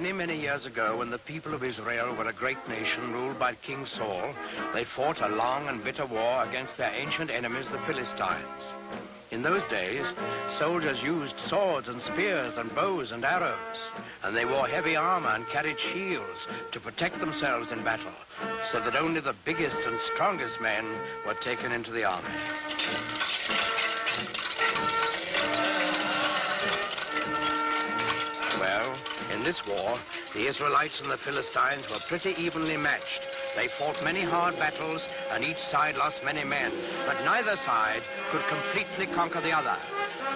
Many, many years ago, when the people of Israel were a great nation ruled by King Saul, they fought a long and bitter war against their ancient enemies, the Philistines. In those days, soldiers used swords and spears and bows and arrows, and they wore heavy armor and carried shields to protect themselves in battle, so that only the biggest and strongest men were taken into the army. Well, in this war, the Israelites and the Philistines were pretty evenly matched. They fought many hard battles, and each side lost many men, but neither side could completely conquer the other.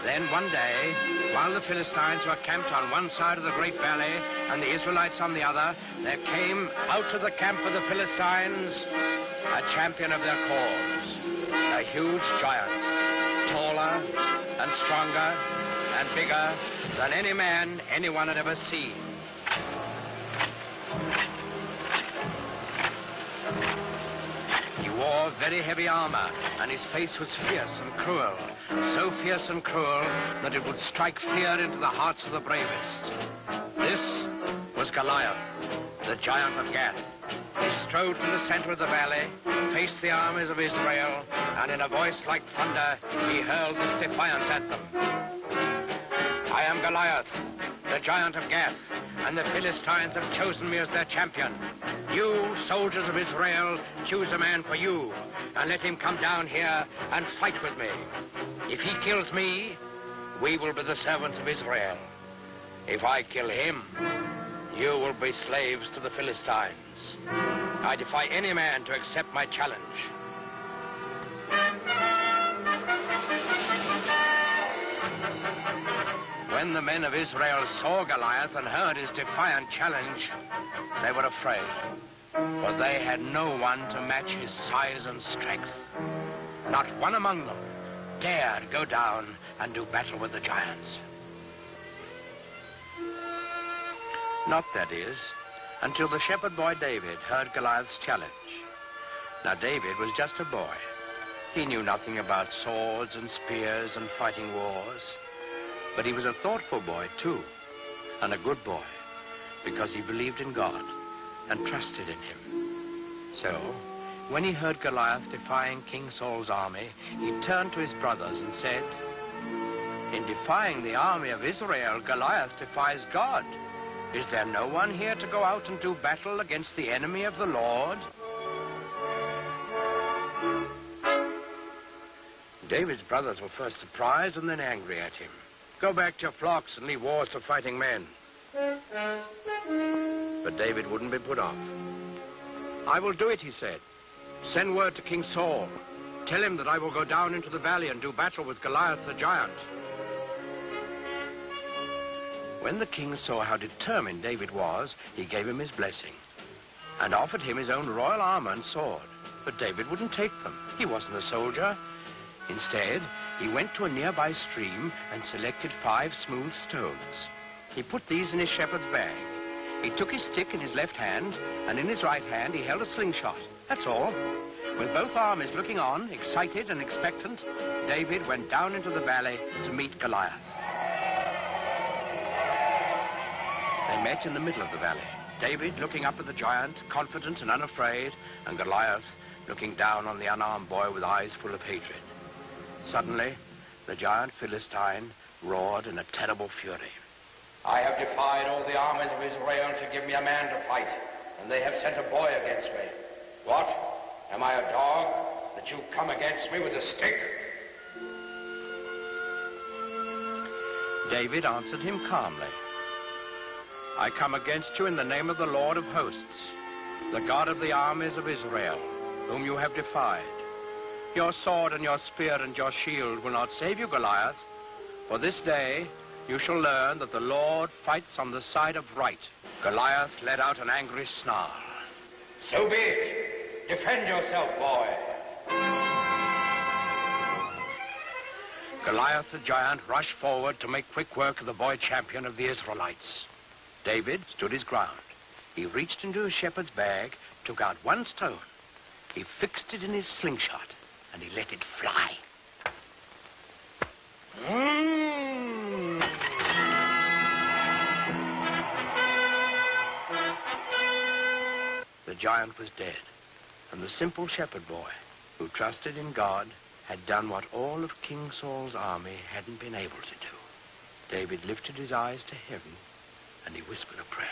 Then one day, while the Philistines were camped on one side of the great valley and the Israelites on the other, there came out of the camp of the Philistines a champion of their cause, a huge giant, taller and stronger and bigger than any man anyone had ever seen. He wore very heavy armor, and his face was fierce and cruel, so fierce and cruel that it would strike fear into the hearts of the bravest. This was Goliath, the giant of Gath. He strode through the center of the valley, faced the armies of Israel, and in a voice like thunder, he hurled this defiance at them. I am Goliath, the giant of Gath, and the Philistines have chosen me as their champion. You, soldiers of Israel, choose a man for you, and let him come down here and fight with me. If he kills me, we will be the servants of Israel. If I kill him, you will be slaves to the Philistines. I defy any man to accept my challenge. When the men of Israel saw Goliath and heard his defiant challenge, they were afraid, for they had no one to match his size and strength. Not one among them dared go down and do battle with the giants. Not, that is, until the shepherd boy David heard Goliath's challenge. Now, David was just a boy. He knew nothing about swords and spears and fighting wars. But he was a thoughtful boy, too, and a good boy, because he believed in God and trusted in him. So, when he heard Goliath defying King Saul's army, he turned to his brothers and said, "In defying the army of Israel, Goliath defies God. Is there no one here to go out and do battle against the enemy of the Lord?" David's brothers were first surprised and then angry at him. "Go back to your flocks and leave wars to fighting men." But David wouldn't be put off. "I will do it," he said. "Send word to King Saul. Tell him that I will go down into the valley and do battle with Goliath the giant." When the king saw how determined David was, he gave him his blessing and offered him his own royal armor and sword. But David wouldn't take them. He wasn't a soldier. Instead, he went to a nearby stream and selected 5 smooth stones. He put these in his shepherd's bag. He took his stick in his left hand, and in his right hand he held a slingshot. That's all. With both armies looking on, excited and expectant, David went down into the valley to meet Goliath. They met in the middle of the valley. David looking up at the giant, confident and unafraid, and Goliath looking down on the unarmed boy with eyes full of hatred. Suddenly, the giant Philistine roared in a terrible fury. "I have defied all the armies of Israel to give me a man to fight, and they have sent a boy against me. What? Am I a dog that you come against me with a stick?" David answered him calmly. "I come against you in the name of the Lord of hosts, the God of the armies of Israel, whom you have defied. Your sword and your spear and your shield will not save you, Goliath, for this day you shall learn that the Lord fights on the side of right." Goliath let out an angry snarl. "So be it. Defend yourself, boy." Goliath the giant rushed forward to make quick work of the boy champion of the Israelites. David stood his ground. He reached into his shepherd's bag, took out 1 stone. He fixed it in his slingshot, and he let it fly. giant was dead, and the simple shepherd boy, who trusted in God, had done what all of King Saul's army hadn't been able to do. David lifted his eyes to heaven, and he whispered a prayer.